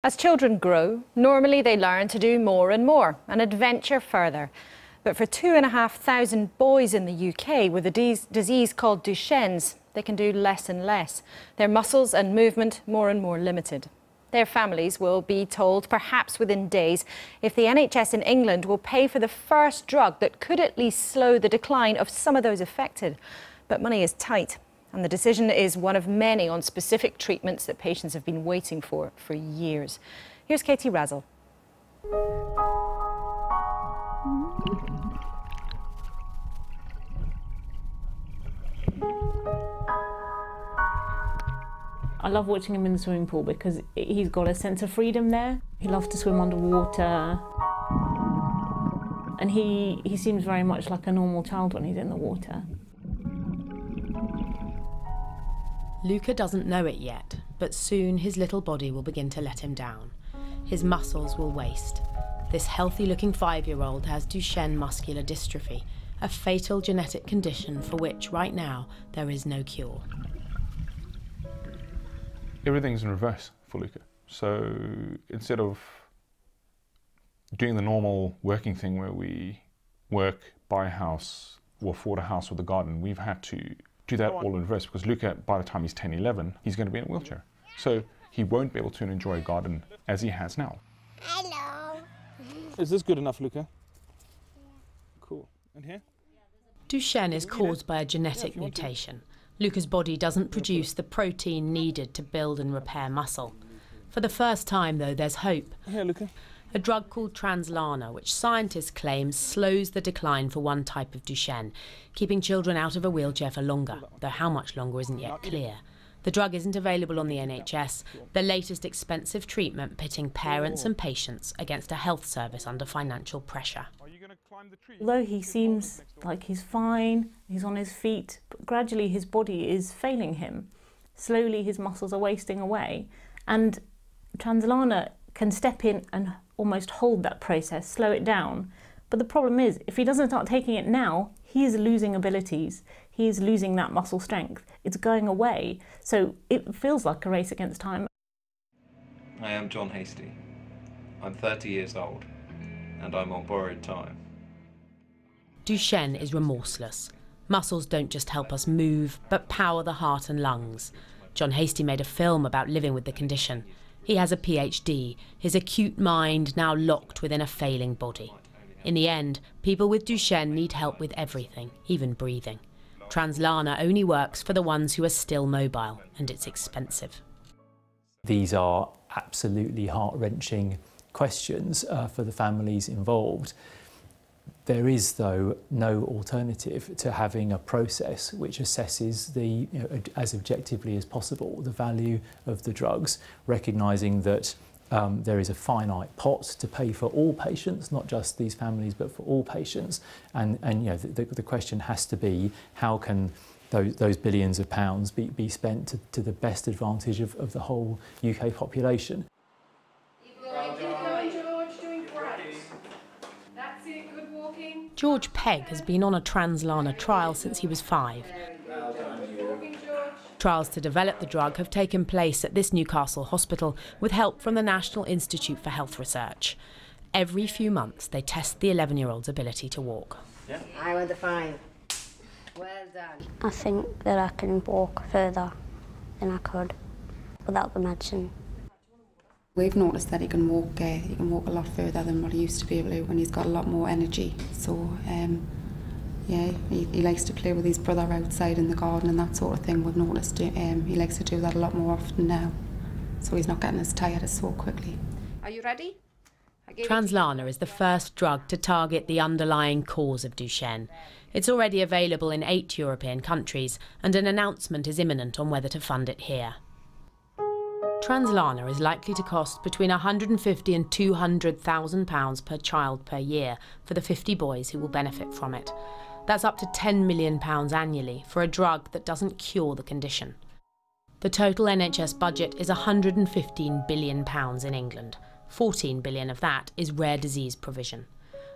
As children grow, normally they learn to do more and more and adventure further. But for 2,500 boys in the UK with a disease called Duchenne's, they can do less and less. Their muscles and movement more and more limited. Their families will be told, perhaps within days, if the NHS in England will pay for the first drug that could at least slow the decline of some of those affected. But money is tight, and the decision is one of many on specific treatments that patients have been waiting for years. Here's Katie Razzle. I love watching him in the swimming pool because he's got a sense of freedom there. He loves to swim underwater. And he seems very much like a normal child when he's in the water. Luca doesn't know it yet, but soon his little body will begin to let him down. His muscles will waste. This healthy-looking 5-year-old has Duchenne muscular dystrophy, a fatal genetic condition for which, right now, there is no cure. Everything's in reverse for Luca. So instead of doing the normal working thing where we work, buy a house, or afford a house with a garden, we've had to do that all in reverse because Luca, by the time he's 10, 11, he's going to be in a wheelchair. So he won't be able to enjoy a garden as he has now. Hello. Is this good enough, Luca? Cool. And here? Duchenne is caused by a genetic mutation. Luca's body doesn't produce the protein needed to build and repair muscle. For the first time, though, there's hope. Here, Luca. A drug called Translarna, which scientists claim slows the decline for one type of Duchenne, keeping children out of a wheelchair for longer, though how much longer isn't yet clear. The drug isn't available on the NHS, the latest expensive treatment pitting parents and patients against a health service under financial pressure. Although he seems like he's fine, he's on his feet, but gradually his body is failing him. Slowly his muscles are wasting away, and Translarna can step in and almost hold that process, slow it down. But the problem is, if he doesn't start taking it now, he is losing abilities. He is losing that muscle strength. It's going away. So it feels like a race against time. I am John Hastie. I'm 30 years old, and I'm on borrowed time. Duchenne is remorseless. Muscles don't just help us move, but power the heart and lungs. John Hastie made a film about living with the condition. He has a PhD, his acute mind now locked within a failing body. In the end, people with Duchenne need help with everything, even breathing. Translarna only works for the ones who are still mobile, and it's expensive. These are absolutely heart-wrenching questions for the families involved. There is, though, no alternative to having a process which assesses as objectively as possible the value of the drugs, recognising that there is a finite pot to pay for all patients, not just these families, but for all patients. And the question has to be, how can those billions of pounds be spent to the best advantage of the whole UK population? George Pegg has been on a Translarna trial since he was 5. Trials to develop the drug have taken place at this Newcastle hospital with help from the National Institute for Health Research. Every few months they test the 11-year-old's ability to walk. Yeah. I want the 5. Well done. I think that I can walk further than I could without the medicine. We've noticed that he can walk a lot further than what he used to be able to, and he's got a lot more energy. So, yeah, he likes to play with his brother outside in the garden and that sort of thing. We've noticed he likes to do that a lot more often now, so he's not getting as tired as so quickly. Are you ready? Translarna is the first drug to target the underlying cause of Duchenne. It's already available in 8 European countries, and an announcement is imminent on whether to fund it here. Translarna is likely to cost between £150,000 and £200,000 per child per year for the 50 boys who will benefit from it. That's up to £10 million annually for a drug that doesn't cure the condition. The total NHS budget is £115 billion in England. 14 billion of that is rare disease provision.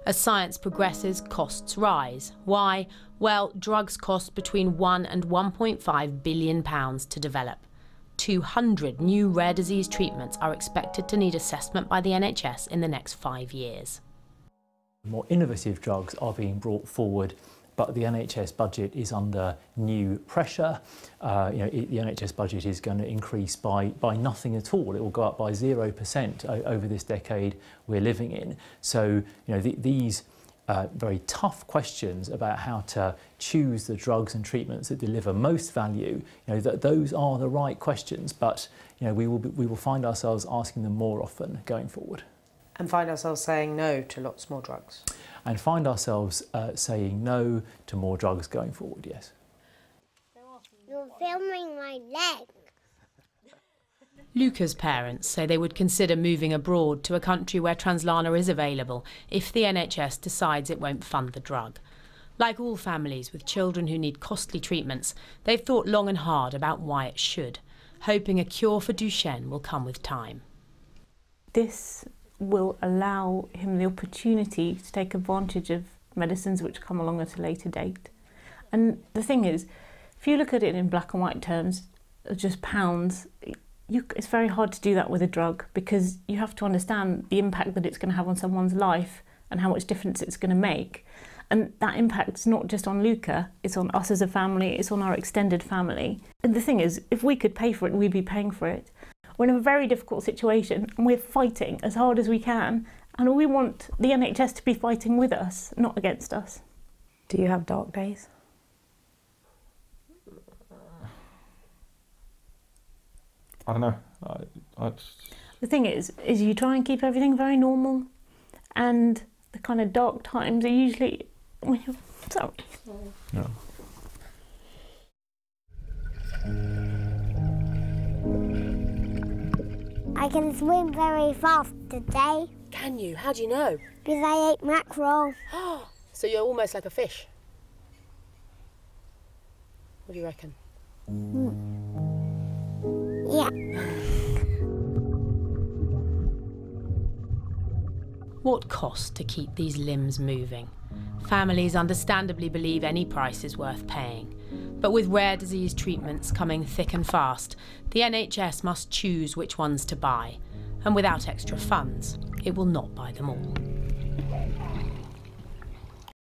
As science progresses, costs rise. Why? Well, drugs cost between £1 and £1.5 billion to develop. 200 new rare disease treatments are expected to need assessment by the NHS in the next 5 years. More innovative drugs are being brought forward, but the NHS budget is under new pressure. The NHS budget is going to increase by nothing at all. It will go up by 0% over this decade we're living in. So, these very tough questions about how to choose the drugs and treatments that deliver most value, that those are the right questions, but we will find ourselves asking them more often going forward. And find ourselves saying no to lots more drugs. And find ourselves saying no to more drugs going forward, yes. You're filming my leg. Luca's parents say they would consider moving abroad to a country where Translarna is available if the NHS decides it won't fund the drug. Like all families with children who need costly treatments, they've thought long and hard about why it should, hoping a cure for Duchenne will come with time. This will allow him the opportunity to take advantage of medicines which come along at a later date. And the thing is, if you look at it in black and white terms, just pounds, it's very hard to do that with a drug, because you have to understand the impact that it's going to have on someone's life and how much difference it's going to make. And that impact's not just on Luca, it's on us as a family, it's on our extended family. And the thing is, if we could pay for it, we'd be paying for it. We're in a very difficult situation and we're fighting as hard as we can, and we want the NHS to be fighting with us, not against us. Do you have dark days? I don't know. The thing is you try and keep everything very normal, and the kind of dark times are usually when you're sorry. No. I can swim very fast today. Can you? How do you know? Because I ate mackerel. So you're almost like a fish. What do you reckon? Yeah. What cost to keep these limbs moving? Families understandably believe any price is worth paying. But with rare disease treatments coming thick and fast, the NHS must choose which ones to buy. And without extra funds, it will not buy them all.